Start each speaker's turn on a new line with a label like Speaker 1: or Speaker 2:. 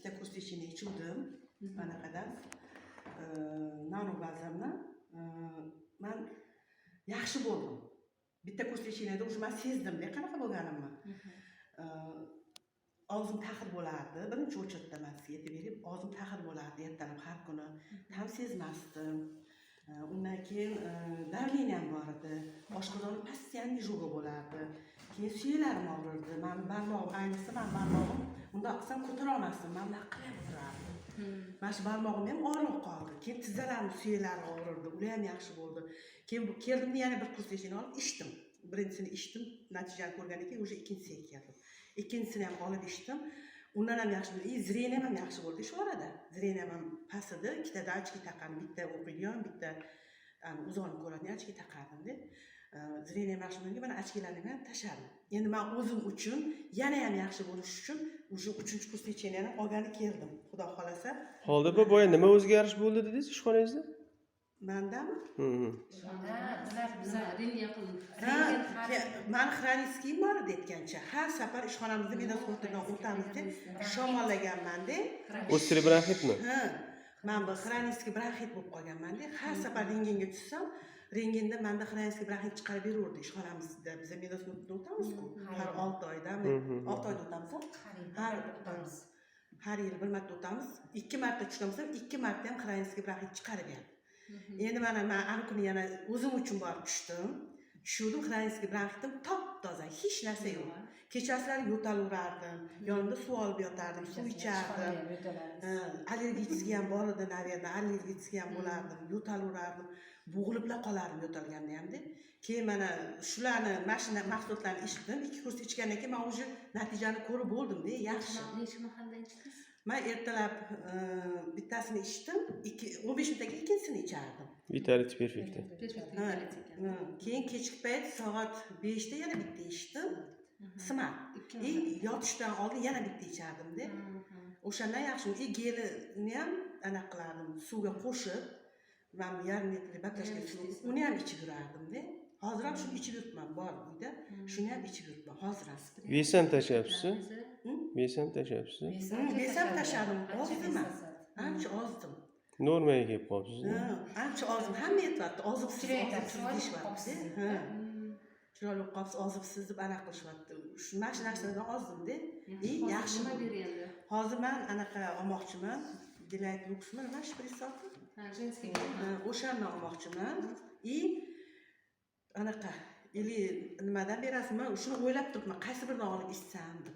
Speaker 1: ikkita kurs lechini ichuvdim anaqadan nano bazamdan men yaxshi bo'ldim. Bitta kurs lechinada уже men sezdimda qanaqa bo'lganimni. Og'zim taxir bo'lardi. Birinchi o'chirda men sizga aytib berib, og'zim taxir bo'lardi ertalab har kuni. Tam sezmasdim. Undan keyin davleniyam bor edi. Oshqozonim постоянно jo'ga bo'lardi. Keyin suyaklarim og'rirdi. Men barmog'im ayniqsa men barmog'im bundoq qilsam ko'tara olmasdim. Men bunaqa qilib o'tirardim. Mana shu barmog'im ham og'rib qoldi. Keyin tizzalarim suyaklari og'rirdi. Ular ham yaxshi bo'ldi. Keyin keldim yana bir kurs lechini olib ichdim. Birinchisini ichdim, natijani ko'rgandan keyin o'sha ikkinchisiga keldim. Ikkinchisini ham olib ichdim. Undan ham yaxshi bo'ldi. Zreniyam ham yaxshi bo'ldi shu orada. Zreniyam ham past edi. Ikkita dachki taqardim, bitta o'qiydigan, bitta uzoqni ko'radigan ochki taqardim-da. Zreniyam yaxshi bo'lgandan keyin men ochkilarni ham tashladim. Endi men o'zim uchun yana ham yaxshi bo'lish uchun o'sha 3-kurs lechini ham olgani keldim. Xudo xolasa.
Speaker 2: Hozir bu boya nima o'zgarish bo'ldi dedingiz ishxonangizda?
Speaker 1: Mandami?
Speaker 3: Bizlar rentgen qilib.
Speaker 1: Men xronический bor aytgancha. Har safar ishxonamizda medosportdan o'tamizda shamollaganman-da.
Speaker 2: O'stri bronxitmi?
Speaker 1: Ha. Men bu xronический bronxit bo'lib qolganman-da. Har safar rentgenga tushsam, rentgenda menda xronический bronxit chiqarib berardi ishxonamizda. Biz medosportdan o'tamiz-ku. Har 6 oydami? 6 oyda o'tamiz. Har yil bir marta o'tamiz. 2 marta tushamiz, 2 marta ham xronический bronxit chiqarib beradi. Endi men har kuni yana o'zim uchun borib tushdim. Tushdim, xronический bronxitim top-toza, hech narsa yo'q. Kechasi yo'taverardim, yonimda suv olib yotardim, suv ichardim. Allergический ham bor edi, naverda, allergический ham bo'lardim, yo'taverardim. Bo'g'ilibla qolardim yo'talganda hamda. Keyin mana shularni, mashina mahsulotlarni ichdim. 2 kurs ichgandan keyin men o'sha natijani ko'rib bo'ldim-da, yaxshi.
Speaker 3: Necha mahalla ichdingiz?
Speaker 1: Men ertalab bittasini ichdim, 15 minutdan keyin ikkinchisini ichardim.
Speaker 2: Vitality Perfect.
Speaker 1: Keyin kechki payt soat 5 da yana bitta ichdim. Smat. Yotishdan oldin yana bitta ichardim-da. O'shandan yaxshi. Gelini ham anaqa qilardim, suvga qo'shib, men yarim litr baklashga suv, uni ham ichib yurardim-da. Hozir ham shuni ichib yuribman, bor uyda. Shuni ham ichib yuribman hozir ham.
Speaker 2: Vesam tashlayapsiz? Vesam tashlayapsiz?
Speaker 1: Vesam tashladim, ozdim. Ancha ozdim.
Speaker 2: Normaga kelib qolibsiz.
Speaker 1: Ancha ozdim. Hamma aytibdi, ozibsiz deyishibdi. Chiroyli qolibsiz, ozibsiz deb anaqa qilishyapti. Shu mana shu narsadan ozdim-da. Yaxshi beryapti. Hozir men anaqa olmoqchiman. Delight Luxmi, nima shpritsotni?
Speaker 3: Женский.
Speaker 1: O'shandan olmoqchiman. Anaqa, nimadan berasizmi? Shuni o'ylab turibman, qaysi birini olib ichsam deb.